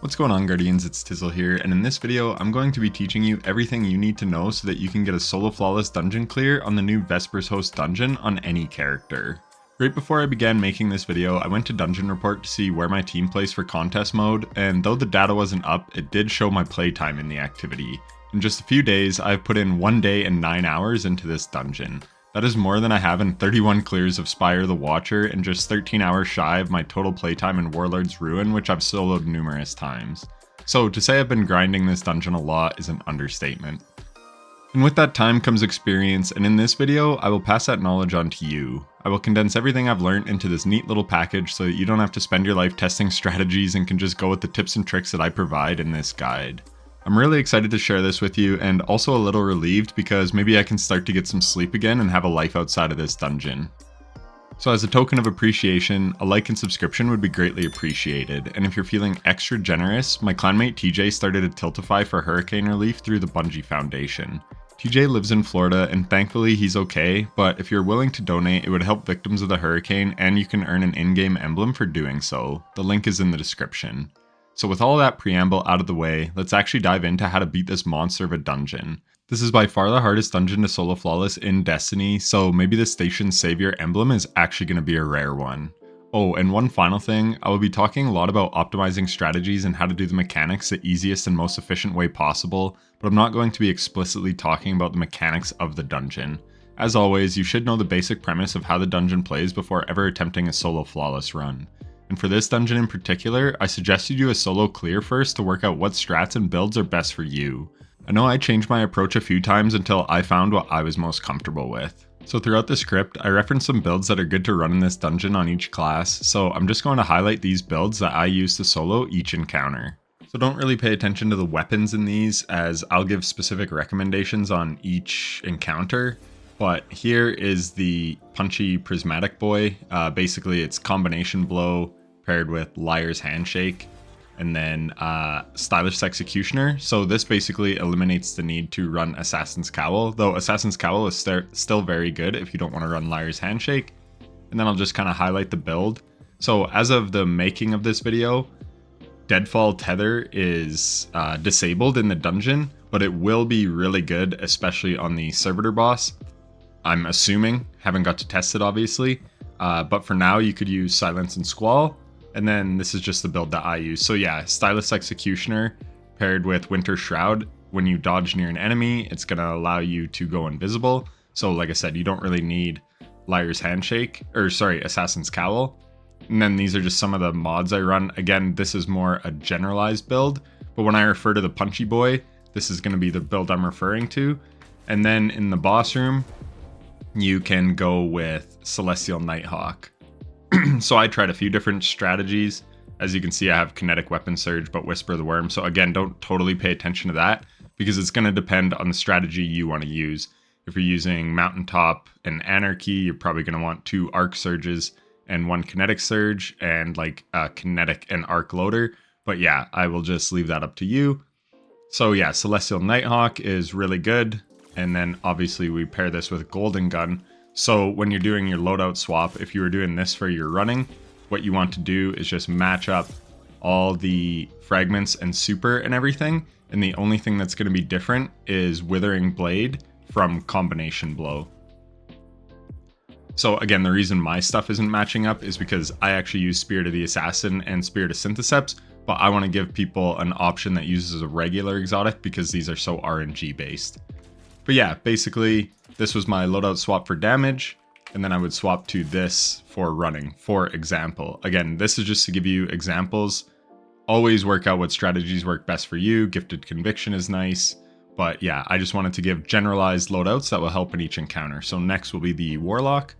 What's going on, Guardians? It's Tizzle here, and in this video I'm going to be teaching you everything you need to know so that you can get a solo flawless dungeon clear on the new Vesper's Host dungeon on any character. Right before I began making this video, I went to Dungeon Report to see where my team placed for contest mode, and though the data wasn't up, it did show my playtime in the activity. In just a few days, I've put in 1 day and 9 hours into this dungeon. That is more than I have in 31 clears of Spire the Watcher and just 13 hours shy of my total playtime in Warlord's Ruin, which I've soloed numerous times. So to say I've been grinding this dungeon a lot is an understatement. And with that time comes experience, and in this video, I will pass that knowledge on to you. I will condense everything I've learned into this neat little package so that you don't have to spend your life testing strategies and can just go with the tips and tricks that I provide in this guide. I'm really excited to share this with you, and also a little relieved because maybe I can start to get some sleep again and have a life outside of this dungeon. So as a token of appreciation, a like and subscription would be greatly appreciated, and if you're feeling extra generous, my clanmate TJ started a Tiltify for hurricane relief through the Bungie Foundation. TJ lives in Florida and thankfully he's okay, but if you're willing to donate, it would help victims of the hurricane and you can earn an in-game emblem for doing so. The link is in the description. So with all that preamble out of the way, let's actually dive into how to beat this monster of a dungeon. This is by far the hardest dungeon to solo flawless in Destiny, so maybe the Station Savior emblem is actually going to be a rare one. Oh, and one final thing, I will be talking a lot about optimizing strategies and how to do the mechanics the easiest and most efficient way possible, but I'm not going to be explicitly talking about the mechanics of the dungeon. As always, you should know the basic premise of how the dungeon plays before ever attempting a solo flawless run. And for this dungeon in particular, I suggest you do a solo clear first to work out what strats and builds are best for you. I know I changed my approach a few times until I found what I was most comfortable with. So throughout the script, I reference some builds that are good to run in this dungeon on each class, so I'm just going to highlight these builds that I use to solo each encounter. So don't really pay attention to the weapons in these, as I'll give specific recommendations on each encounter. But here is the Punchy Prismatic Boy. Basically it's Combination Blow paired with Liar's Handshake, and then Stylish Executioner. So this basically eliminates the need to run Assassin's Cowl, though Assassin's Cowl is still very good if you don't want to run Liar's Handshake. And then I'll just kind of highlight the build. So as of the making of this video, Deadfall Tether is disabled in the dungeon, but it will be really good, especially on the Servitor boss. I'm assuming, haven't got to test it obviously, but for now you could use Silence and Squall. And then this is just the build that I use. So yeah, Stylus Executioner paired with Winter Shroud. When you dodge near an enemy, it's going to allow you to go invisible. So like I said, you don't really need Liar's Handshake, or sorry, Assassin's Cowl. And then these are just some of the mods I run. Again, this is more a generalized build, but when I refer to the Punchy Boy, this is going to be the build I'm referring to. And then in the boss room, you can go with Celestial Nighthawk. So I tried a few different strategies. As you can see, I have Kinetic Weapon Surge, but Whisper the Worm. So again, don't totally pay attention to that because it's going to depend on the strategy you want to use. If you're using Mountaintop and Anarchy, you're probably going to want 2 Arc Surges and 1 Kinetic Surge and like a Kinetic and Arc Loader. But yeah, I will just leave that up to you. So yeah, Celestial Nighthawk is really good. And then obviously we pair this with Golden Gun. So when you're doing your loadout swap, if you were doing this for your running, what you want to do is just match up all the fragments and super and everything. And the only thing that's going to be different is Withering Blade from Combination Blow. So again, the reason my stuff isn't matching up is because I actually use Spirit of the Assassin and Spirit of Syntheseps, but I want to give people an option that uses a regular exotic because these are so RNG based. But yeah, basically this was my loadout swap for damage, and then I would swap to this for running, for example. Again, this is just to give you examples. Always work out what strategies work best for you. Gifted Conviction is nice, but yeah, I just wanted to give generalized loadouts that will help in each encounter. So next will be the Warlock.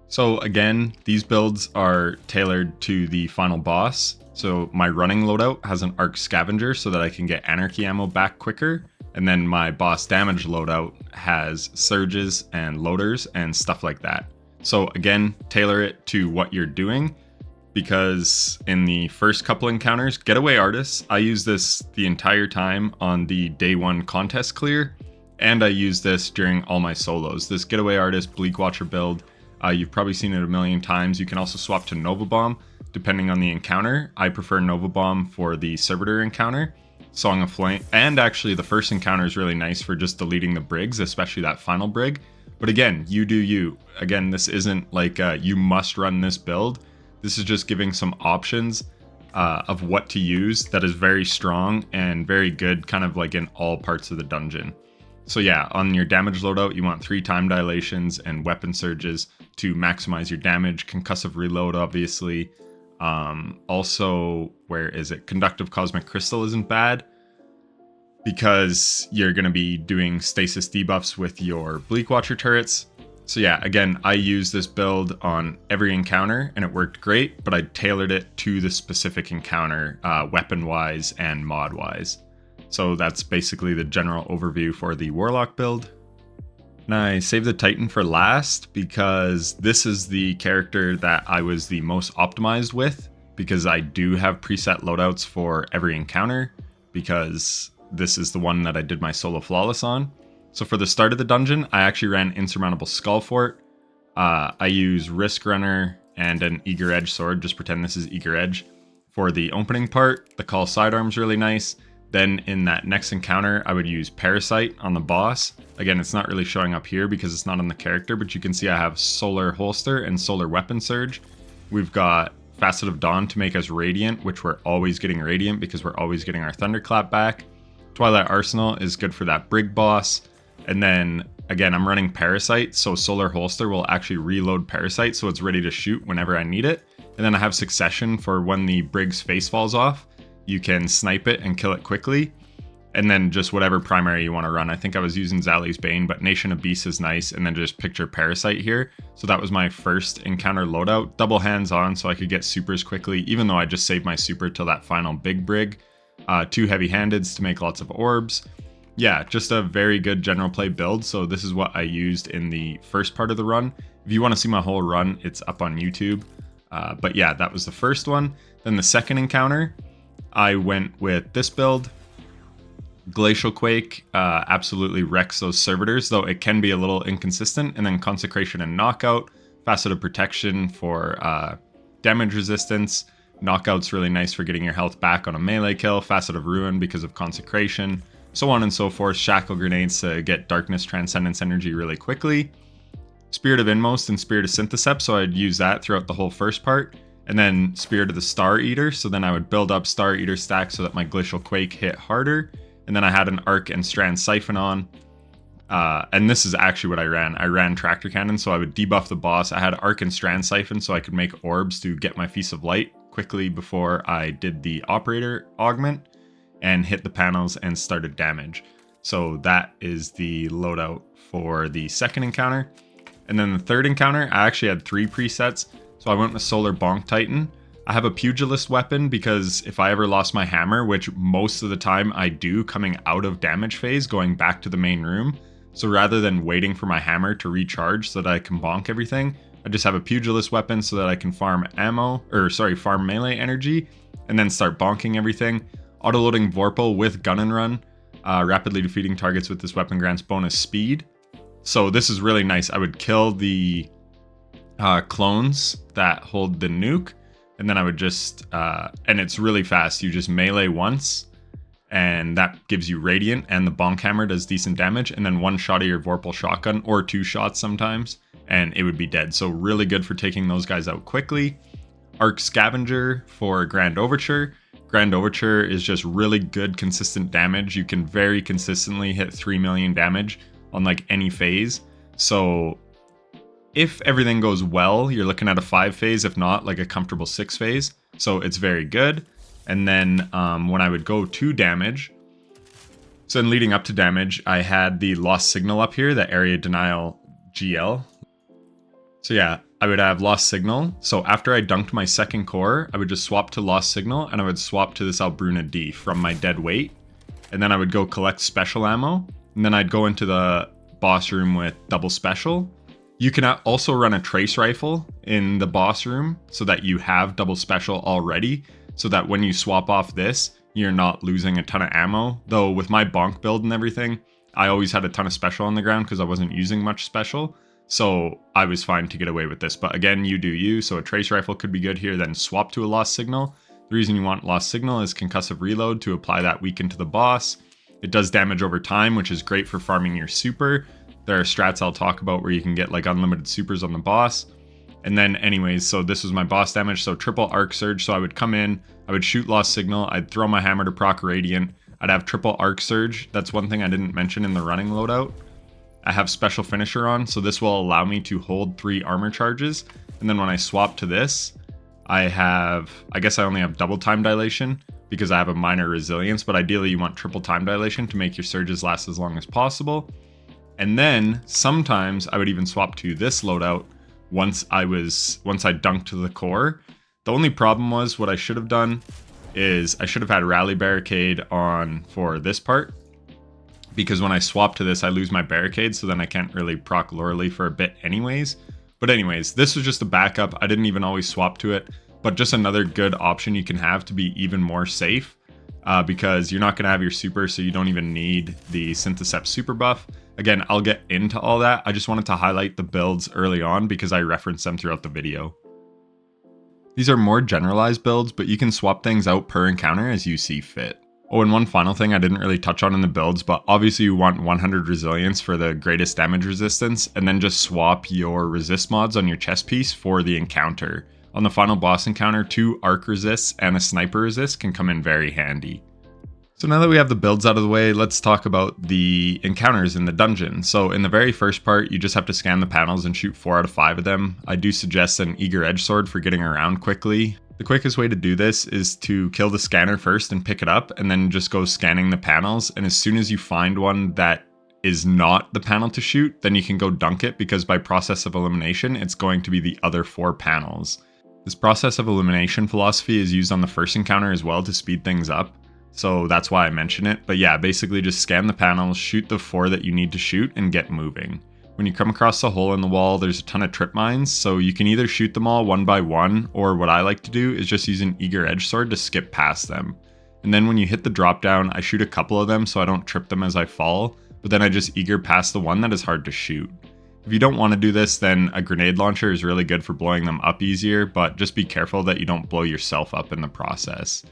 So again, these builds are tailored to the final boss. So my running loadout has an Arc Scavenger so that I can get Anarchy ammo back quicker. And then my boss damage loadout has surges and loaders and stuff like that. So again, tailor it to what you're doing, because in the first couple encounters, Getaway Artists, I use this the entire time on the day 1 contest clear, and I use this during all my solos. This Getaway Artist Bleak Watcher build, you've probably seen it a million times. You can also swap to Nova Bomb. depending on the encounter. I prefer Nova Bomb for the Servitor encounter. Song of Flame, and actually the first encounter is really nice for just deleting the brigs, especially that final brig. But again, you do you. Again, this isn't like you must run this build. This is just giving some options of what to use that is very strong and very good, kind of like in all parts of the dungeon. So yeah, on your damage loadout, you want 3 time dilations and weapon surges to maximize your damage. Concussive reload, obviously. Also, where is it? Conductive Cosmic Crystal isn't bad because you're going to be doing stasis debuffs with your Bleak Watcher turrets. So yeah, again, I used this build on every encounter and it worked great, but I tailored it to the specific encounter, weapon-wise and mod-wise. So that's basically the general overview for the Warlock build. And I saved the Titan for last because this is the character that I was the most optimized with, because I do have preset loadouts for every encounter, because this is the one that I did my solo flawless on. So for the start of the dungeon, I actually ran Insurmountable Skull Fort. I use Risk Runner and an Eager Edge sword, just pretend this is Eager Edge. For the opening part, the Call sidearm's really nice. Then in that next encounter, I would use Parasite on the boss. Again, it's not really showing up here because it's not on the character, but you can see I have Solar Holster and Solar Weapon Surge. We've got Facet of Dawn to make us Radiant, which we're always getting Radiant because we're always getting our Thunderclap back. Twilight Arsenal is good for that Brig boss. And then, again, I'm running Parasite, so Solar Holster will actually reload Parasite so it's ready to shoot whenever I need it. And then I have Succession for when the Brig's face falls off. You can snipe it and kill it quickly, and then just whatever primary you want to run. I think I was using Zali's Bane, but Nation of Beasts is nice, and then just picture Parasite here. So that was my first encounter loadout. Double hands on so I could get supers quickly, even though I just saved my super till that final big brig. 2 heavy-handeds to make lots of orbs. Yeah, just a very good general play build, so this is what I used in the first part of the run. If you want to see my whole run, it's up on YouTube. But yeah, that was the first one. Then the second encounter, I went with this build. Glacial Quake absolutely wrecks those servitors, though it can be a little inconsistent. And then Consecration and Knockout, Facet of Protection for damage resistance. Knockout's really nice for getting your health back on a melee kill. Facet of Ruin because of Consecration. So on and so forth. Shackle Grenades to get Darkness Transcendence energy really quickly. Spirit of Inmost and Spirit of Synthesept, so I'd use that throughout the whole first part. And then Spirit of the Star Eater, so then I would build up Star Eater stack so that my Glacial Quake hit harder. And then I had an Arc and Strand Siphon on. And this is actually what I ran. I ran Tractor Cannon, so I would debuff the boss. I had Arc and Strand Siphon so I could make orbs to get my Feast of Light quickly before I did the Operator Augment and hit the panels and started damage. So that is the loadout for the second encounter. And then the third encounter, I actually had 3 presets. So I went with Solar Bonk Titan. I have a Pugilist weapon because if I ever lost my hammer, which most of the time I do coming out of damage phase, going back to the main room. So rather than waiting for my hammer to recharge so that I can bonk everything, I just have a Pugilist weapon so that I can farm farm melee energy and then start bonking everything. Autoloading Vorpal with Gun and Run. Rapidly defeating targets with this weapon grants bonus speed. So this is really nice. I would kill the clones that hold the nuke, and then I would just and it's really fast. You just melee once and that gives you Radiant, and the Bonk Hammer does decent damage, and then 1 shot of your Vorpal shotgun, or 2 shots sometimes, and it would be dead. So really good for taking those guys out quickly. Arc Scavenger for Grand Overture. Grand Overture is just really good consistent damage. You can very consistently hit 3 million damage on like any phase. So if everything goes well, you're looking at a 5 phase, if not like a comfortable 6 phase. So it's very good. And then when I would go to damage, so then leading up to damage, I had the Lost Signal up here, the Area Denial GL. So yeah, I would have Lost Signal. So after I dunked my second core, I would just swap to Lost Signal, and I would swap to this Albruna D from my dead weight. And then I would go collect special ammo, and then I'd go into the boss room with double special. You can also run a trace rifle in the boss room so that you have double special already, so that when you swap off this, you're not losing a ton of ammo. Though with my bonk build and everything, I always had a ton of special on the ground because I wasn't using much special. So I was fine to get away with this, but again, you do you. So a trace rifle could be good here, then swap to a lost signal. The reason you want lost signal is concussive reload to apply that weaken to the boss. It does damage over time, which is great for farming your super. There are strats I'll talk about where you can get like unlimited supers on the boss. And then anyways, so this was my boss damage, so triple arc surge. So I would come in, I would shoot lost signal, I'd throw my hammer to proc radiant, I'd have triple arc surge. That's one thing I didn't mention in the running loadout. I have special finisher on, so this will allow me to hold 3 armor charges. And then when I swap to this, I guess I only have double time dilation because I have a minor resilience, but ideally you want triple time dilation to make your surges last as long as possible. And then sometimes I would even swap to this loadout once I dunked to the core. The only problem was what I should have done is I should have had rally barricade on for this part, because when I swap to this I lose my barricade, so then I can't really proc Lorelei for a bit anyways. But anyways, this was just a backup. I didn't even always swap to it, but just another good option you can have to be even more safe, because you're not going to have your super, so you don't even need the Synthecept super buff. Again, I'll get into all that. I just wanted to highlight the builds early on because I referenced them throughout the video. These are more generalized builds, but you can swap things out per encounter as you see fit. Oh, and one final thing I didn't really touch on in the builds, but obviously you want 100 resilience for the greatest damage resistance, and then just swap your resist mods on your chest piece for the encounter. On the final boss encounter, 2 arc resists and a sniper resist can come in very handy. So now that we have the builds out of the way, let's talk about the encounters in the dungeon. So in the very first part, you just have to scan the panels and shoot 4 out of 5 of them. I do suggest an eager edge sword for getting around quickly. The quickest way to do this is to kill the scanner first and pick it up, and then just go scanning the panels. And as soon as you find one that is not the panel to shoot, then you can go dunk it, because by process of elimination, it's going to be the other 4 panels. This process of elimination philosophy is used on the first encounter as well to speed things up, so that's why I mention it. But yeah, basically just scan the panels, shoot the 4 that you need to shoot, and get moving. When you come across a hole in the wall, there's a ton of trip mines, so you can either shoot them all one by one, or what I like to do is just use an eager edge sword to skip past them. And then when you hit the drop down, I shoot a couple of them so I don't trip them as I fall, but then I just eager past the one that is hard to shoot. If you don't want to do this, then a grenade launcher is really good for blowing them up easier, but just be careful that you don't blow yourself up in the process.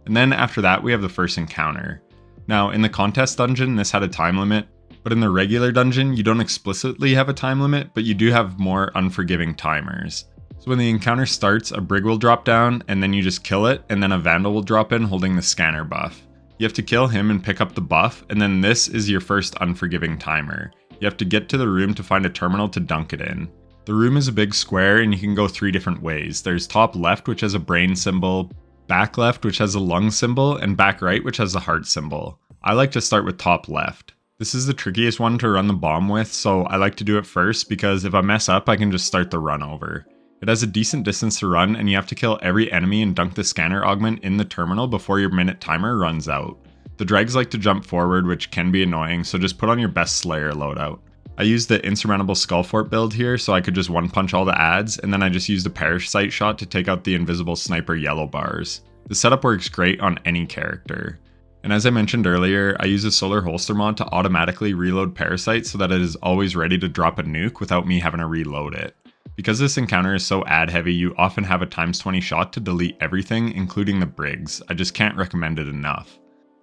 And then after that, we have the first encounter. Now, in the contest dungeon, this had a time limit, but in the regular dungeon, you don't explicitly have a time limit, but you do have more unforgiving timers. So when the encounter starts, a brig will drop down, and then you just kill it, and then a vandal will drop in holding the scanner buff. You have to kill him and pick up the buff, and then this is your first unforgiving timer. You have to get to the room to find a terminal to dunk it in. The room is a big square, and you can go 3 different ways. There's top left, which has a brain symbol, back left, which has a lung symbol, and back right, which has a heart symbol. I like to start with top left. This is the trickiest one to run the bomb with, so I like to do it first, because if I mess up, I can just start the run over. It has a decent distance to run, and you have to kill every enemy and dunk the scanner augment in the terminal before your minute timer runs out. The dregs like to jump forward, which can be annoying, so just put on your best Slayer loadout. I used the insurmountable skull fort build here, so I could just one punch all the adds, and then I just used a parasite shot to take out the invisible sniper yellow bars. The setup works great on any character. And as I mentioned earlier, I use a solar holster mod to automatically reload Parasite so that it is always ready to drop a nuke without me having to reload it. Because this encounter is so ad heavy, you often have a ×20 shot to delete everything, including the brigs. I just can't recommend it enough.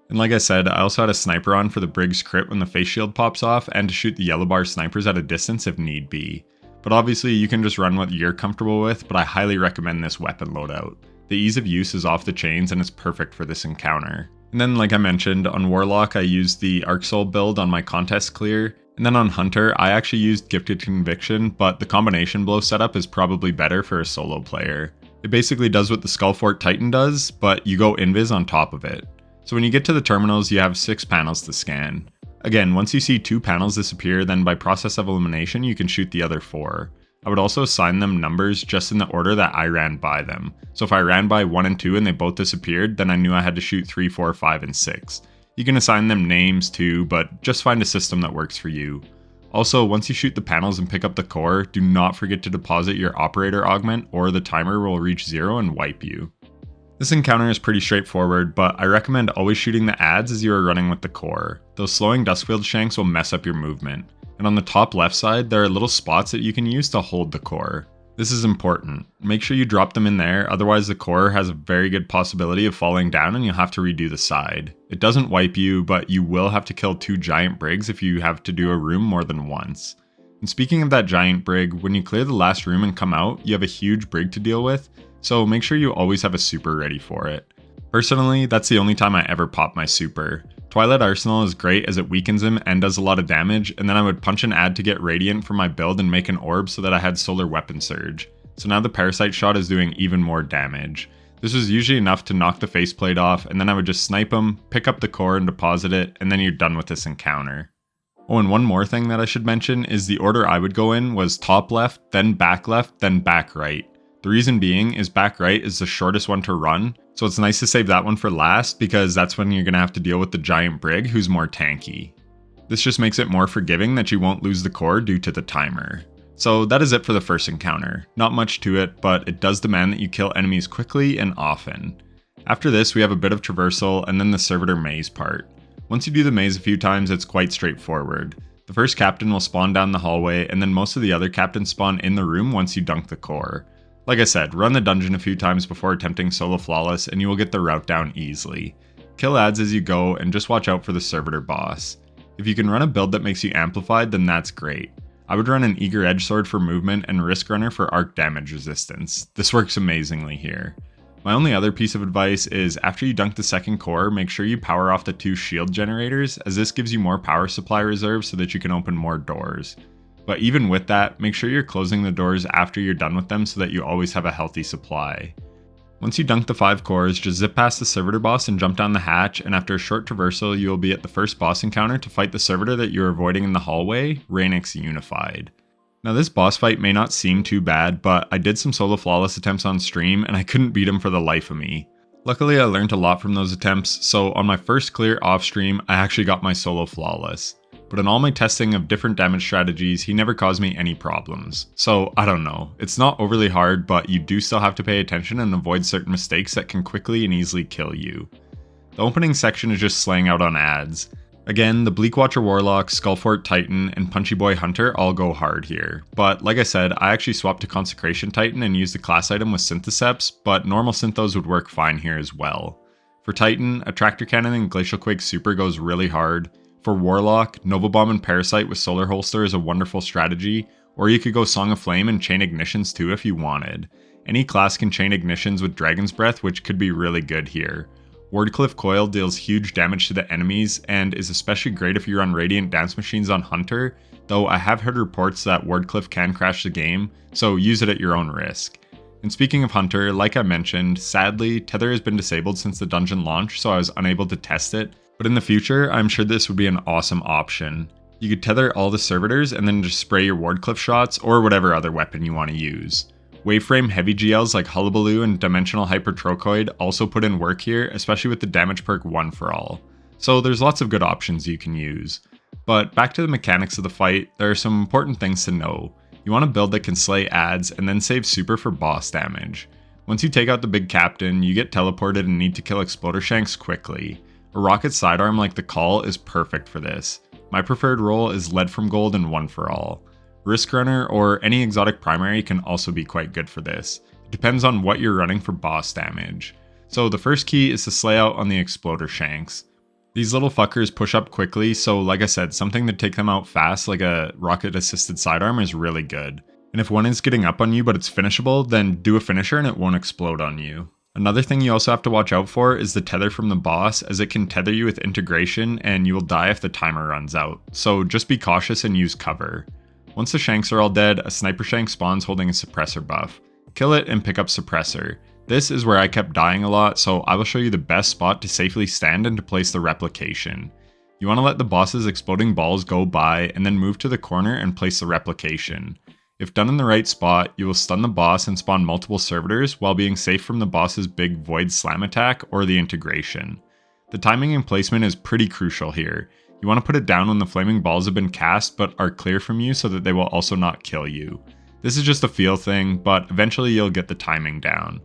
And like I said, I also had a sniper on for the brig's crit when the face shield pops off, and to shoot the yellow bar snipers at a distance if need be. But obviously you can just run what you're comfortable with, but I highly recommend this weapon loadout. The ease of use is off the chains and it's perfect for this encounter. And then, like I mentioned, on Warlock I used the Arc Soul build on my contest clear, and then on Hunter I actually used Gifted Conviction, but the combination blow setup is probably better for a solo player. It basically does what the Skullfort Titan does, but you go invis on top of it. So when you get to the terminals, you have 6 panels to scan. Again, once you see 2 panels disappear, then by process of elimination you can shoot the other 4. I would also assign them numbers just in the order that I ran by them. So if I ran by 1 and 2 and they both disappeared, then I knew I had to shoot 3, 4, 5, and 6. You can assign them names too, but just find a system that works for you. Also, once you shoot the panels and pick up the core, do not forget to deposit your operator augment or the timer will reach 0 and wipe you. This encounter is pretty straightforward, but I recommend always shooting the adds as you are running with the core. Those slowing Duskfield shanks will mess up your movement. and on the top left side there are little spots that you can use to hold the core. This is important. Make sure you drop them in there, otherwise the core has a very good possibility of falling down and you'll have to redo the side. It doesn't wipe you, but you will have to kill 2 giant brigs if you have to do a room more than once. And speaking of that giant brig, when you clear the last room and come out, you have a huge brig to deal with, so make sure you always have a super ready for it. Personally, that's the only time I ever pop my super. Twilight Arsenal is great as it weakens him and does a lot of damage, and then I would punch an ad to get Radiant for my build and make an orb so that I had Solar Weapon Surge. So now the Parasite Shot is doing even more damage. This was usually enough to knock the faceplate off, and then I would just snipe him, pick up the core and deposit it, and then you're done with this encounter. Oh, and one more thing that I should mention is the order I would go in was top left, then back right. The reason being is back right is the shortest one to run, so it's nice to save that one for last because that's when you're going to have to deal with the giant brig who's more tanky. This just makes it more forgiving that you won't lose the core due to the timer. So that is it for the first encounter. Not much to it, but it does demand that you kill enemies quickly and often. After this we have a bit of traversal and then the Servitor maze part. Once you do the maze a few times it's quite straightforward. The first captain will spawn down the hallway and then most of the other captains spawn in the room once you dunk the core. Like I said, run the dungeon a few times before attempting solo flawless and you will get the route down easily. Kill ads as you go and just watch out for the Servitor boss. If you can run a build that makes you amplified, then that's great. I would run an Eager Edge Sword for movement and Risk Runner for arc damage resistance. This works amazingly here. My only other piece of advice is after you dunk the second core, make sure you power off the 2 shield generators as this gives you more power supply reserve so that you can open more doors. But even with that, make sure you're closing the doors after you're done with them so that you always have a healthy supply. Once you dunk the 5 cores, just zip past the Servitor boss and jump down the hatch, and after a short traversal you will be at the first boss encounter to fight the Servitor that you're avoiding in the hallway, Raneiks Unified. Now this boss fight may not seem too bad, but I did some solo flawless attempts on stream and I couldn't beat him for the life of me. Luckily I learned a lot from those attempts, so on my first clear off stream I actually got my solo flawless. But in all my testing of different damage strategies, he never caused me any problems. So, I don't know. It's not overly hard, but you do still have to pay attention and avoid certain mistakes that can quickly and easily kill you. The opening section is just slaying out on ads. Again, the Bleakwatcher Warlock, Skullfort Titan, and Punchy Boy Hunter all go hard here. But like I said, I actually swapped to Consecration Titan and used the class item with Syntheseps, but normal Synthos would work fine here as well. For Titan, a Tractor Cannon and Glacial Quake Super goes really hard. For Warlock, Nova Bomb and Parasite with Solar Holster is a wonderful strategy, or you could go Song of Flame and Chain Ignitions too if you wanted. Any class can chain Ignitions with Dragon's Breath, which could be really good here. Wardcliff Coil deals huge damage to the enemies and is especially great if you run Radiant Dance Machines on Hunter, though I have heard reports that Wardcliff can crash the game, so use it at your own risk. And speaking of Hunter, like I mentioned, sadly, Tether has been disabled since the dungeon launch, so I was unable to test it. But in the future, I'm sure this would be an awesome option. You could tether all the servitors and then just spray your Wardcliff shots or whatever other weapon you want to use. Waveframe heavy GLs like Hullabaloo and Dimensional Hypertrochoid also put in work here, especially with the damage perk 1 for all. So there's lots of good options you can use. But back to the mechanics of the fight, there are some important things to know. You want to build that can slay ads and then save super for boss damage. Once you take out the big captain, you get teleported and need to kill Exploder Shanks quickly. A rocket sidearm like the Call is perfect for this. My preferred role is Lead from Gold and One for All. Risk Runner or any exotic primary can also be quite good for this. It depends on what you're running for boss damage. So the first key is to slay out on the Exploder Shanks. These little fuckers push up quickly, so like I said, something to take them out fast like a rocket assisted sidearm is really good. And if one is getting up on you but it's finishable, then do a finisher and it won't explode on you. Another thing you also have to watch out for is the tether from the boss, as it can tether you with integration and you will die if the timer runs out, so just be cautious and use cover. Once the Shanks are all dead, a Sniper Shank spawns holding a suppressor buff. Kill it and pick up suppressor. This is where I kept dying a lot, so I will show you the best spot to safely stand and to place the replication. You want to let the boss's exploding balls go by and then move to the corner and place the replication. If done in the right spot, you will stun the boss and spawn multiple servitors while being safe from the boss's big void slam attack or the integration. The timing and placement is pretty crucial here. You want to put it down when the flaming balls have been cast but are clear from you so that they will also not kill you. This is just a feel thing, but eventually you'll get the timing down.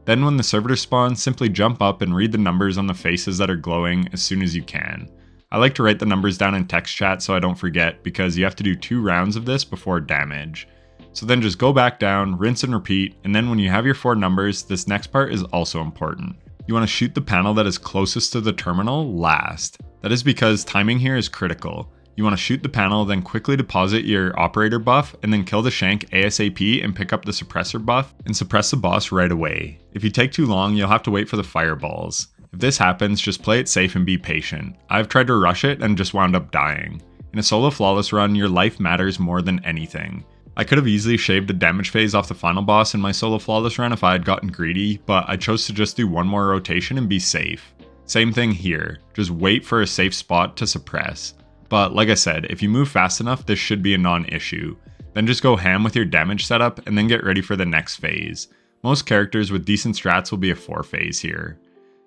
Then when the servitor spawns, simply jump up and read the numbers on the faces that are glowing as soon as you can. I like to write the numbers down in text chat so I don't forget, because you have to do 2 rounds of this before damage. So then just go back down, rinse and repeat, and then when you have your 4 numbers, this next part is also important. You want to shoot the panel that is closest to the terminal last. That is because timing here is critical. You want to shoot the panel, then quickly deposit your operator buff, and then kill the shank ASAP and pick up the suppressor buff, and suppress the boss right away. If you take too long, you'll have to wait for the fireballs. If this happens, just play it safe and be patient. I've tried to rush it and just wound up dying. In a solo flawless run, your life matters more than anything. I could have easily shaved a damage phase off the final boss in my solo flawless run if I had gotten greedy, but I chose to just do 1 more rotation and be safe. Same thing here, just wait for a safe spot to suppress. But like I said, if you move fast enough, this should be a non-issue. Then just go ham with your damage setup and then get ready for the next phase. Most characters with decent strats will be a 4 phase here.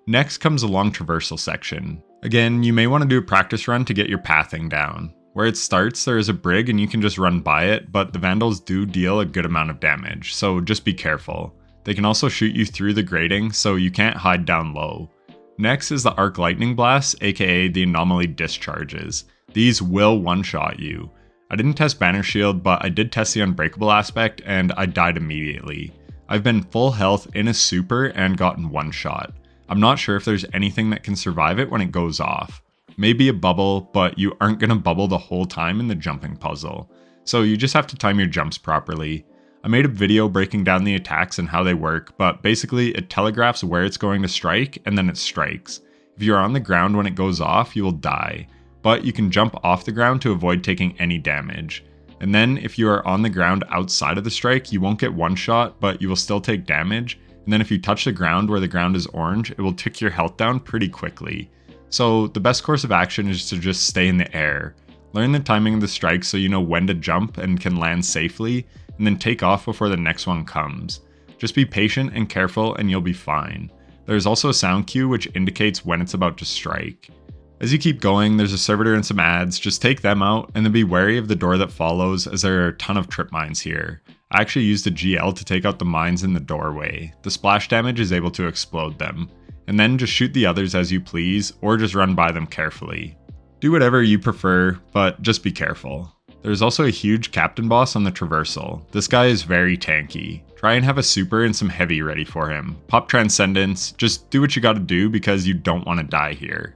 Next comes a long traversal section. Again, you may want to do a practice run to get your pathing down. Where it starts, there is a brig and you can just run by it, but the vandals do deal a good amount of damage, so just be careful. They can also shoot you through the grating, so you can't hide down low. Next is the arc lightning blasts, aka the anomaly discharges. These will one-shot you. I didn't test banner shield, but I did test the unbreakable aspect and I died immediately. I've been full health in a super and gotten one shot. I'm not sure if there's anything that can survive it when it goes off. Maybe a bubble, but you aren't going to bubble the whole time in the jumping puzzle. So you just have to time your jumps properly. I made a video breaking down the attacks and how they work, but basically it telegraphs where it's going to strike and then it strikes. If you're on the ground when it goes off, you will die, but you can jump off the ground to avoid taking any damage. And then if you are on the ground outside of the strike, you won't get one shot, but you will still take damage. And then if you touch the ground where the ground is orange, it will tick your health down pretty quickly. So the best course of action is to just stay in the air. Learn the timing of the strike so you know when to jump and can land safely, and then take off before the next one comes. Just be patient and careful and you'll be fine. There's also a sound cue which indicates when it's about to strike. As you keep going, there's a servitor and some ads, just take them out and then be wary of the door that follows as there are a ton of trip mines here. I actually used a GL to take out the mines in the doorway. The splash damage is able to explode them. And then just shoot the others as you please, or just run by them carefully. Do whatever you prefer, but just be careful. There's also a huge captain boss on the Traversal. This guy is very tanky. Try and have a super and some heavy ready for him. Pop Transcendence, just do what you gotta do because you don't want to die here.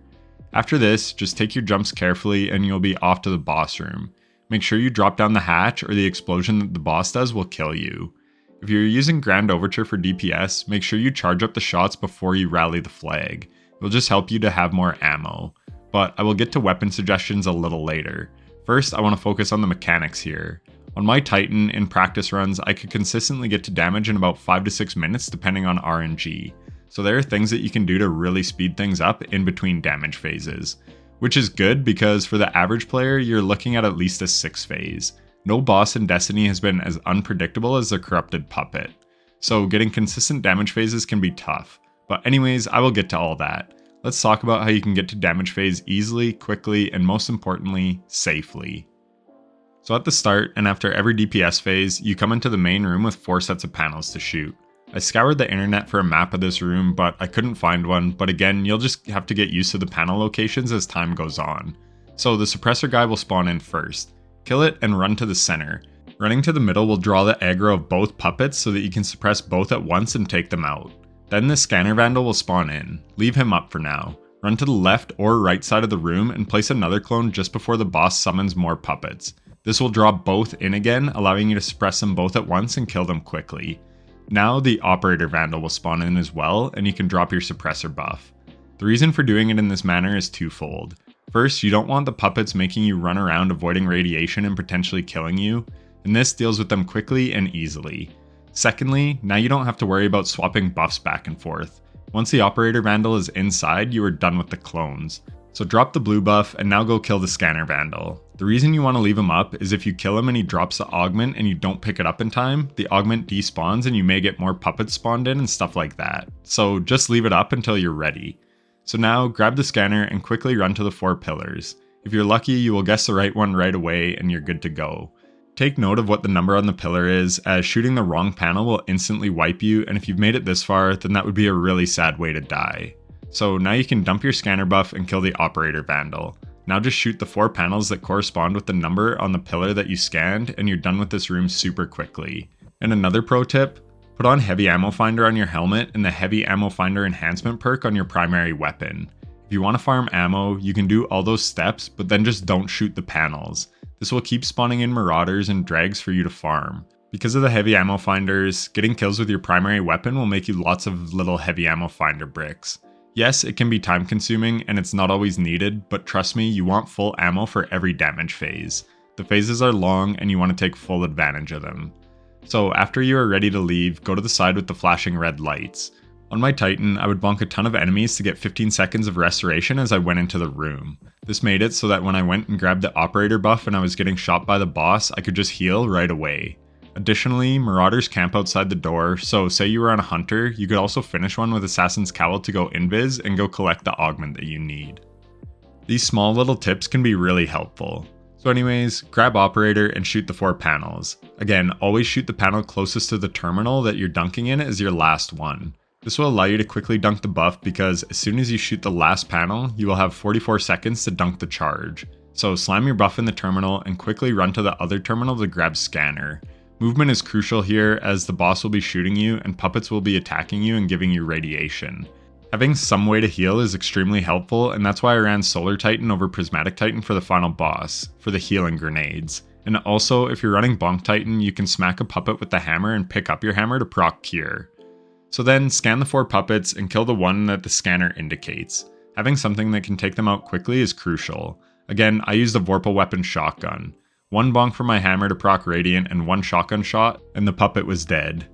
After this, just take your jumps carefully and you'll be off to the boss room. Make sure you drop down the hatch or the explosion that the boss does will kill you. If you're using Grand Overture for DPS, make sure you charge up the shots before you rally the flag. It will just help you to have more ammo. But I will get to weapon suggestions a little later. First, I want to focus on the mechanics here. On my Titan, in practice runs, I could consistently get to damage in about 5 to 6 minutes depending on RNG. So there are things that you can do to really speed things up in between damage phases. Which is good because for the average player, you're looking at least a 6 phase. No boss in Destiny has been as unpredictable as the Corrupted Puppet. So getting consistent damage phases can be tough. But anyways, I will get to all that. Let's talk about how you can get to damage phase easily, quickly, and most importantly, safely. So at the start, and after every DPS phase, you come into the main room with 4 sets of panels to shoot. I scoured the internet for a map of this room, but I couldn't find one, but again, you'll just have to get used to the panel locations as time goes on. So the suppressor guy will spawn in first. Kill it and run to the center. Running to the middle will draw the aggro of both puppets so that you can suppress both at once and take them out. Then the scanner vandal will spawn in. Leave him up for now. Run to the left or right side of the room and place another clone just before the boss summons more puppets. This will draw both in again, allowing you to suppress them both at once and kill them quickly. Now the operator vandal will spawn in as well and you can drop your suppressor buff. The reason for doing it in this manner is twofold. First, you don't want the puppets making you run around avoiding radiation and potentially killing you, and this deals with them quickly and easily. Secondly, now you don't have to worry about swapping buffs back and forth. Once the operator vandal is inside, you are done with the clones. So drop the blue buff and now go kill the scanner vandal. The reason you want to leave him up is if you kill him and he drops the augment and you don't pick it up in time, the augment despawns and you may get more puppets spawned in and stuff like that. So just leave it up until you're ready. So now grab the scanner and quickly run to the 4 pillars. If you're lucky, you will guess the right one right away and you're good to go. Take note of what the number on the pillar is, as shooting the wrong panel will instantly wipe you, and if you've made it this far, then that would be a really sad way to die. So now you can dump your scanner buff and kill the operator vandal. Now just shoot the 4 panels that correspond with the number on the pillar that you scanned, and you're done with this room super quickly. And another pro tip, put on Heavy Ammo Finder on your helmet and the Heavy Ammo Finder enhancement perk on your primary weapon. If you want to farm ammo, you can do all those steps, but then just don't shoot the panels. This will keep spawning in marauders and drags for you to farm. Because of the Heavy Ammo Finders, getting kills with your primary weapon will make you lots of little Heavy Ammo Finder bricks. Yes, it can be time consuming and it's not always needed, but trust me, you want full ammo for every damage phase. The phases are long and you want to take full advantage of them. So after you are ready to leave, go to the side with the flashing red lights. On my Titan, I would bonk a ton of enemies to get 15 seconds of restoration as I went into the room. This made it so that when I went and grabbed the operator buff and I was getting shot by the boss, I could just heal right away. Additionally, marauders camp outside the door, so say you were on a hunter, you could also finish one with Assassin's Cowl to go invis and go collect the augment that you need. These small little tips can be really helpful. So anyways, grab operator and shoot the 4 panels. Again, always shoot the panel closest to the terminal that you're dunking in as your last one. This will allow you to quickly dunk the buff because as soon as you shoot the last panel, you will have 44 seconds to dunk the charge. So slam your buff in the terminal and quickly run to the other terminal to grab scanner. Movement is crucial here as the boss will be shooting you and puppets will be attacking you and giving you radiation. Having some way to heal is extremely helpful, and that's why I ran Solar Titan over Prismatic Titan for the final boss, for the healing grenades. And also, if you're running Bonk Titan, you can smack a puppet with the hammer and pick up your hammer to proc Cure. So then, scan the 4 puppets and kill the one that the scanner indicates. Having something that can take them out quickly is crucial. Again, I used the Vorpal Weapon shotgun. 1 bonk for my hammer to proc Radiant and 1 shotgun shot, and the puppet was dead.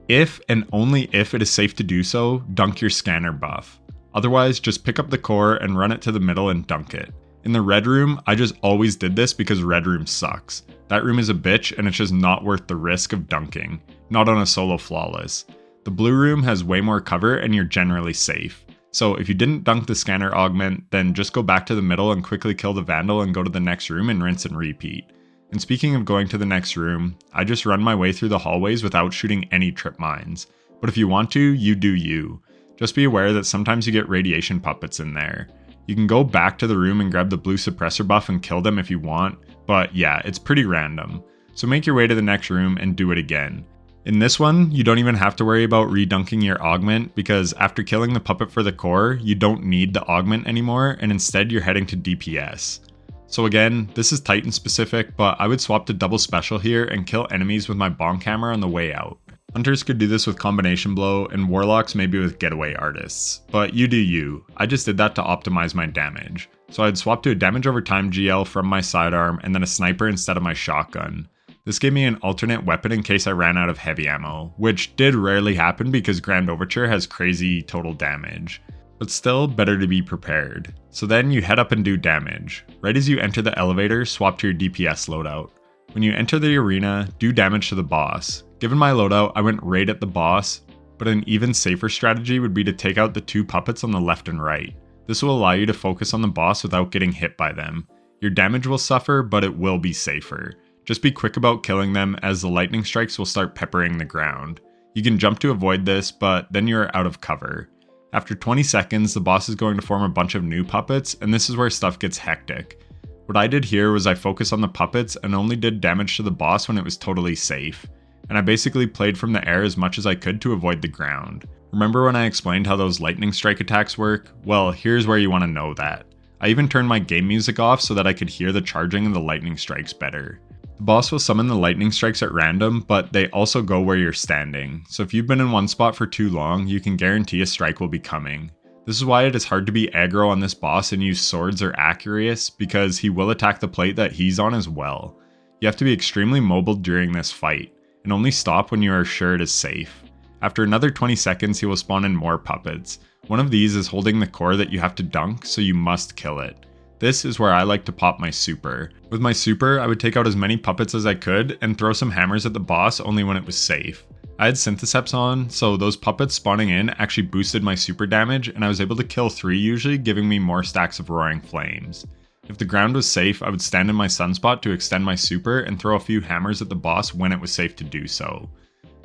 If and only if it is safe to do so, dunk your scanner buff. Otherwise, just pick up the core and run it to the middle and dunk it. In the red room, I just always did this because red room sucks. That room is a bitch and it's just not worth the risk of dunking. Not on a solo flawless. The blue room has way more cover and you're generally safe. So if you didn't dunk the scanner augment, then just go back to the middle and quickly kill the vandal and go to the next room and rinse and repeat. And speaking of going to the next room, I just run my way through the hallways without shooting any trip mines. But if you want to, you do you. Just be aware that sometimes you get radiation puppets in there. You can go back to the room and grab the blue suppressor buff and kill them if you want, but yeah, it's pretty random. So make your way to the next room and do it again. In this one, you don't even have to worry about redunking your augment because after killing the puppet for the core, you don't need the augment anymore and instead you're heading to DPS. So again, this is Titan specific, but I would swap to double special here and kill enemies with my bonk hammer on the way out. Hunters could do this with combination blow and warlocks maybe with getaway artists, but you do you. I just did that to optimize my damage. So I'd swap to a damage over time GL from my sidearm and then a sniper instead of my shotgun. This gave me an alternate weapon in case I ran out of heavy ammo, which did rarely happen because Grand Overture has crazy total damage. But still, better to be prepared. So then you head up and do damage. Right as you enter the elevator, swap to your DPS loadout. When you enter the arena, do damage to the boss. Given my loadout, I went right at the boss, but an even safer strategy would be to take out the 2 puppets on the left and right. This will allow you to focus on the boss without getting hit by them. Your damage will suffer, but it will be safer. Just be quick about killing them as the lightning strikes will start peppering the ground. You can jump to avoid this, but then you are out of cover. After 20 seconds, the boss is going to form a bunch of new puppets, and this is where stuff gets hectic. What I did here was I focused on the puppets and only did damage to the boss when it was totally safe. And I basically played from the air as much as I could to avoid the ground. Remember when I explained how those lightning strike attacks work? Well, here's where you want to know that. I even turned my game music off so that I could hear the charging of the lightning strikes better. The boss will summon the lightning strikes at random, but they also go where you're standing. So if you've been in one spot for too long, you can guarantee a strike will be coming. This is why it is hard to be aggro on this boss and use swords or Acurius, because he will attack the plate that he's on as well. You have to be extremely mobile during this fight, and only stop when you are sure it is safe. After another 20 seconds, he will spawn in more puppets. One of these is holding the core that you have to dunk, so you must kill it. This is where I like to pop my super. With my super, I would take out as many puppets as I could and throw some hammers at the boss only when it was safe. I had Syntheseps on, so those puppets spawning in actually boosted my super damage and I was able to kill 3 usually, giving me more stacks of Roaring Flames. If the ground was safe, I would stand in my sunspot to extend my super and throw a few hammers at the boss when it was safe to do so.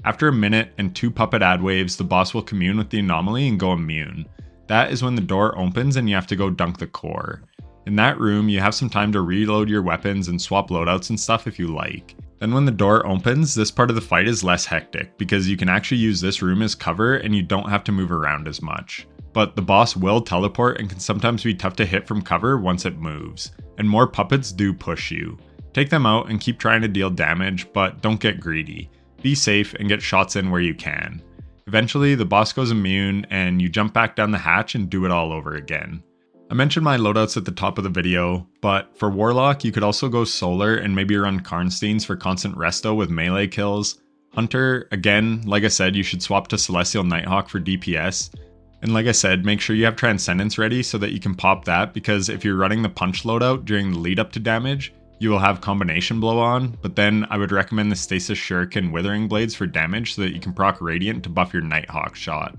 After a minute and 2 puppet ad waves, the boss will commune with the anomaly and go immune. That is when the door opens and you have to go dunk the core. In that room, you have some time to reload your weapons and swap loadouts and stuff if you like. Then when the door opens, this part of the fight is less hectic because you can actually use this room as cover and you don't have to move around as much. But the boss will teleport and can sometimes be tough to hit from cover once it moves, and more puppets do push you. Take them out and keep trying to deal damage, but don't get greedy. Be safe and get shots in where you can. Eventually, the boss goes immune and you jump back down the hatch and do it all over again. I mentioned my loadouts at the top of the video, but for Warlock, you could also go Solar and maybe run Karnsteins for constant resto with melee kills. Hunter, again, like I said, you should swap to Celestial Nighthawk for DPS. And like I said, make sure you have Transcendence ready so that you can pop that, because if you're running the Punch loadout during the lead up to damage, you will have Combination Blow on, but then I would recommend the Stasis Shuriken Withering Blades for damage so that you can proc Radiant to buff your Nighthawk shot.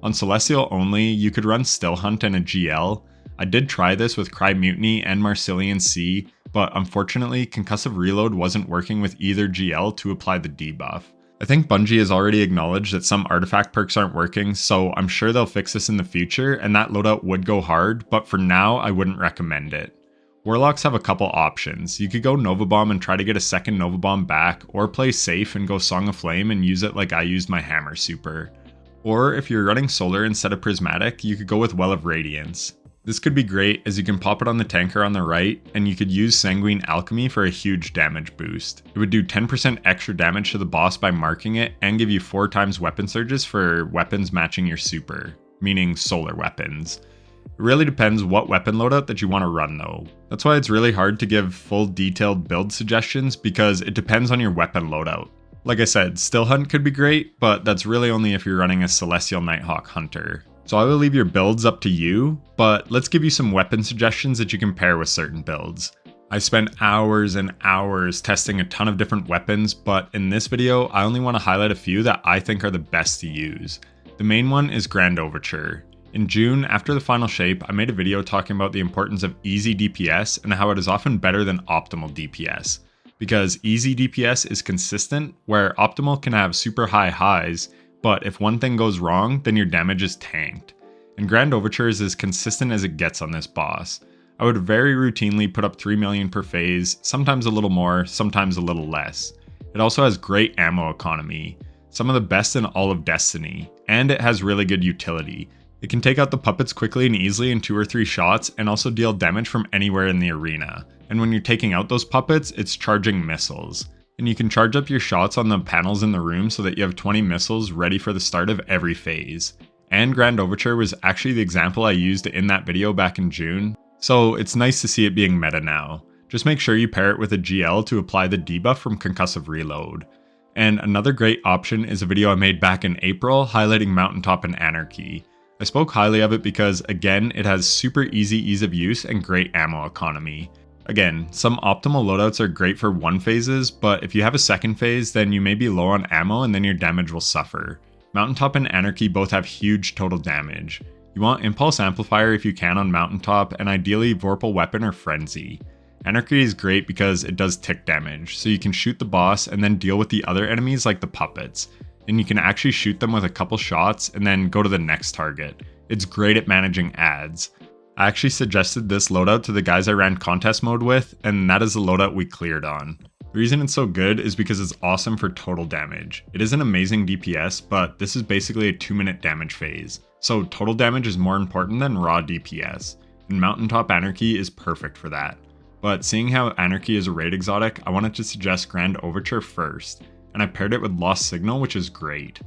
On Celestial only, you could run Still Hunt and a GL. I did try this with Cry Mutiny and Marsilian C, but unfortunately Concussive Reload wasn't working with either GL to apply the debuff. I think Bungie has already acknowledged that some artifact perks aren't working, so I'm sure they'll fix this in the future and that loadout would go hard, but for now I wouldn't recommend it. Warlocks have a couple options. You could go Nova Bomb and try to get a second Nova Bomb back, or play safe and go Song of Flame and use it like I used my Hammer Super. Or if you're running Solar instead of Prismatic, you could go with Well of Radiance. This could be great as you can pop it on the tanker on the right, and you could use Sanguine Alchemy for a huge damage boost. It would do 10% extra damage to the boss by marking it and give you 4 times weapon surges for weapons matching your super, meaning solar weapons. It really depends what weapon loadout that you want to run though. That's why it's really hard to give full detailed build suggestions because it depends on your weapon loadout. Like I said, Still Hunt could be great, but that's really only if you're running a Celestial Nighthawk Hunter. So I will leave your builds up to you, but let's give you some weapon suggestions that you can pair with certain builds. I spent hours and hours testing a ton of different weapons, but in this video, I only want to highlight a few that I think are the best to use. The main one is Grand Overture. In June, after the final shape, I made a video talking about the importance of easy DPS and how it is often better than optimal DPS. Because easy DPS is consistent, where optimal can have super high highs, but if one thing goes wrong, then your damage is tanked. And Grand Overture is as consistent as it gets on this boss. I would very routinely put up 3 million per phase, sometimes a little more, sometimes a little less. It also has great ammo economy, some of the best in all of Destiny, and it has really good utility. It can take out the puppets quickly and easily in 2 or 3 shots, and also deal damage from anywhere in the arena. And when you're taking out those puppets, it's charging missiles. And you can charge up your shots on the panels in the room so that you have 20 missiles ready for the start of every phase. And Grand Overture was actually the example I used in that video back in June, so it's nice to see it being meta now. Just make sure you pair it with a GL to apply the debuff from Concussive Reload. And another great option is a video I made back in April highlighting Mountaintop and Anarchy. I spoke highly of it because, again, it has super easy ease of use and great ammo economy. Again, some optimal loadouts are great for 1 phases, but if you have a 2nd phase, then you may be low on ammo and then your damage will suffer. Mountaintop and Anarchy both have huge total damage. You want Impulse Amplifier if you can on Mountaintop, and ideally Vorpal Weapon or Frenzy. Anarchy is great because it does tick damage, so you can shoot the boss and then deal with the other enemies like the puppets. And you can actually shoot them with a couple shots and then go to the next target. It's great at managing adds. I actually suggested this loadout to the guys I ran contest mode with, and that is the loadout we cleared on. The reason it's so good is because it's awesome for total damage. It is an amazing DPS, but this is basically a 2-minute damage phase, so total damage is more important than raw DPS, and Mountaintop Anarchy is perfect for that. But seeing how Anarchy is a raid exotic, I wanted to suggest Grand Overture first, and I paired it with Lost Signal, which is great.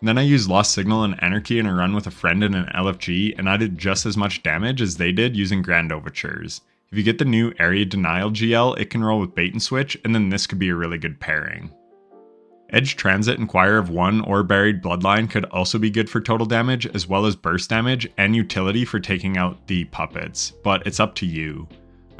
And then I used Lost Signal and Anarchy in a run with a friend in an LFG, and I did just as much damage as they did using Grand Overtures. If you get the new Area Denial GL, it can roll with Bait and Switch, and then this could be a really good pairing. Edge Transit Inquirer of 1 or Buried Bloodline could also be good for total damage, as well as burst damage and utility for taking out the puppets, but it's up to you.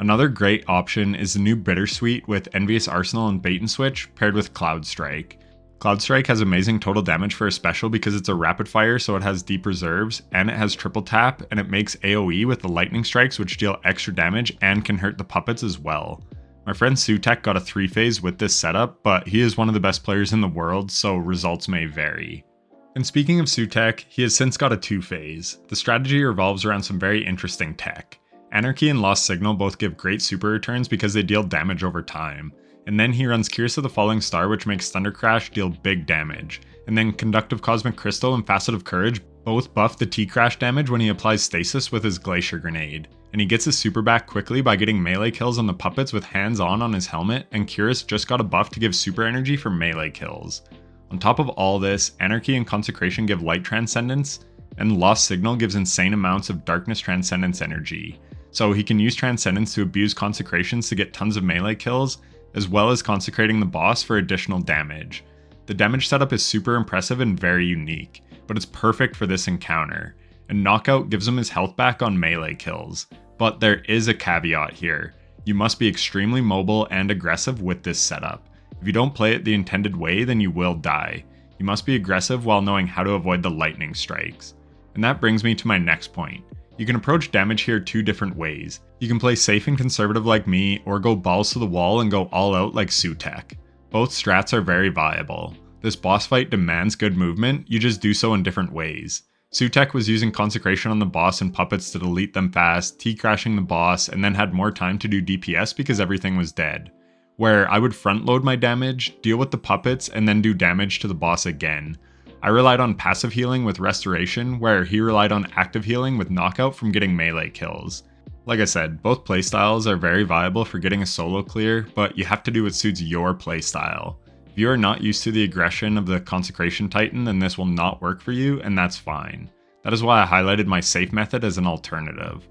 Another great option is the new Bittersweet with Envious Arsenal and Bait and Switch paired with Cloud Strike. Cloud Strike has amazing total damage for a special because it's a rapid fire, so it has deep reserves, and it has triple tap, and it makes AoE with the lightning strikes, which deal extra damage and can hurt the puppets as well. My friend Sutek got a 3-phase with this setup, but he is one of the best players in the world, so results may vary. And speaking of Sutek, he has since got a 2-phase. The strategy revolves around some very interesting tech. Anarchy and Lost Signal both give great super returns because they deal damage over time. And then he runs Curse of the Falling Star, which makes Thunder Crash deal big damage. And then Conductive Cosmic Crystal and Facet of Courage both buff the T-Crash damage when he applies Stasis with his Glacier Grenade. And he gets his super back quickly by getting melee kills on the puppets with Hands On his helmet, and Curus just got a buff to give super energy for melee kills. On top of all this, Anarchy and Consecration give Light Transcendence, and Lost Signal gives insane amounts of Darkness Transcendence energy. So he can use Transcendence to abuse Consecrations to get tons of melee kills, as well as consecrating the boss for additional damage. The damage setup is super impressive and very unique, but it's perfect for this encounter, and Knockout gives him his health back on melee kills. But there is a caveat here. You must be extremely mobile and aggressive with this setup. If you don't play it the intended way, then you will die. You must be aggressive while knowing how to avoid the lightning strikes. And that brings me to my next point. You can approach damage here two different ways. You can play safe and conservative like me, or go balls to the wall and go all out like Sutek. Both strats are very viable. This boss fight demands good movement, you just do so in different ways. Sutek was using Consecration on the boss and puppets to delete them fast, T-crashing the boss, and then had more time to do DPS because everything was dead. Where I would front load my damage, deal with the puppets, and then do damage to the boss again. I relied on passive healing with Restoration, where he relied on active healing with Knockout from getting melee kills. Like I said, both playstyles are very viable for getting a solo clear, but you have to do what suits your playstyle. If you are not used to the aggression of the Consecration Titan, then this will not work for you, and that's fine. That is why I highlighted my safe method as an alternative.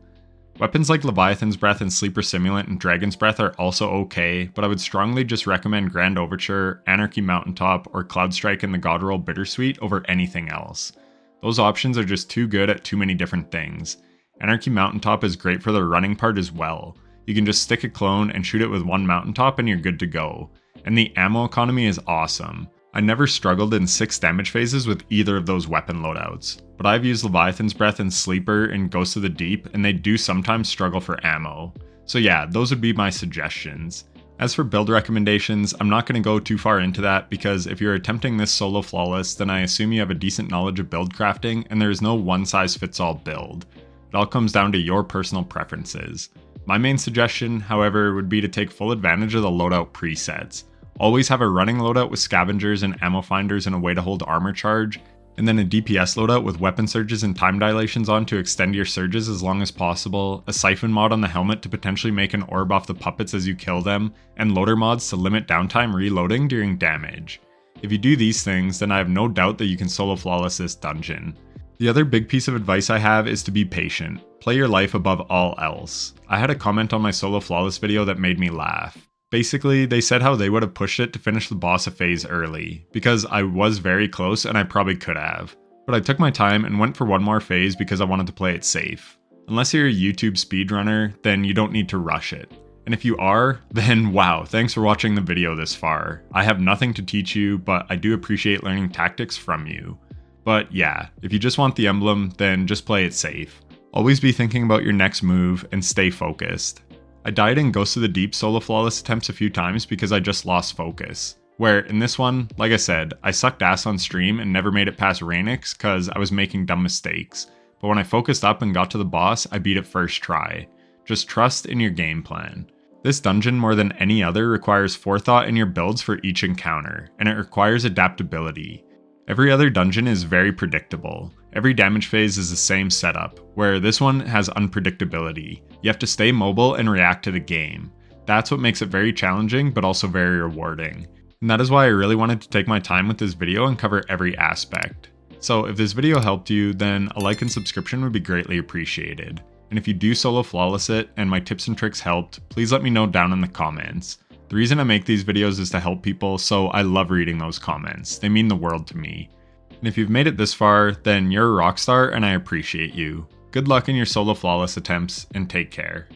Weapons like Leviathan's Breath and Sleeper Simulant and Dragon's Breath are also okay, but I would strongly just recommend Grand Overture, Anarchy Mountaintop, or Cloudstrike and the Godroll Bittersweet over anything else. Those options are just too good at too many different things. Anarchy Mountaintop is great for the running part as well. You can just stick a clone and shoot it with one Mountaintop and you're good to go. And the ammo economy is awesome. I never struggled in 6 damage phases with either of those weapon loadouts, but I've used Leviathan's Breath and Sleeper in Ghost of the Deep, and they do sometimes struggle for ammo. So yeah, those would be my suggestions. As for build recommendations, I'm not going to go too far into that because if you're attempting this solo flawless, then I assume you have a decent knowledge of build crafting, and there is no one-size-fits-all build. It all comes down to your personal preferences. My main suggestion, however, would be to take full advantage of the loadout presets. Always have a running loadout with scavengers and ammo finders and a way to hold armor charge, and then a DPS loadout with weapon surges and time dilations on to extend your surges as long as possible, a siphon mod on the helmet to potentially make an orb off the puppets as you kill them, and loader mods to limit downtime reloading during damage. If you do these things, then I have no doubt that you can solo flawless this dungeon. The other big piece of advice I have is to be patient. Play your life above all else. I had a comment on my solo flawless video that made me laugh. Basically, they said how they would have pushed it to finish the boss a phase early, because I was very close and I probably could have. But I took my time and went for one more phase because I wanted to play it safe. Unless you're a YouTube speedrunner, then you don't need to rush it. And if you are, then wow, thanks for watching the video this far. I have nothing to teach you, but I do appreciate learning tactics from you. But yeah, if you just want the emblem, then just play it safe. Always be thinking about your next move and stay focused. I died in Ghost of the Deep solo flawless attempts a few times because I just lost focus. Where in this one, like I said, I sucked ass on stream and never made it past Raneiks because I was making dumb mistakes. But when I focused up and got to the boss, I beat it first try. Just trust in your game plan. This dungeon more than any other requires forethought in your builds for each encounter, and it requires adaptability. Every other dungeon is very predictable. Every damage phase is the same setup, where this one has unpredictability. You have to stay mobile and react to the game. That's what makes it very challenging, but also very rewarding. And that is why I really wanted to take my time with this video and cover every aspect. So if this video helped you, then a like and subscription would be greatly appreciated. And if you do solo flawless it and my tips and tricks helped, please let me know down in the comments. The reason I make these videos is to help people, so I love reading those comments. They mean the world to me. And if you've made it this far, then you're a rockstar and I appreciate you. Good luck in your solo flawless attempts, and take care.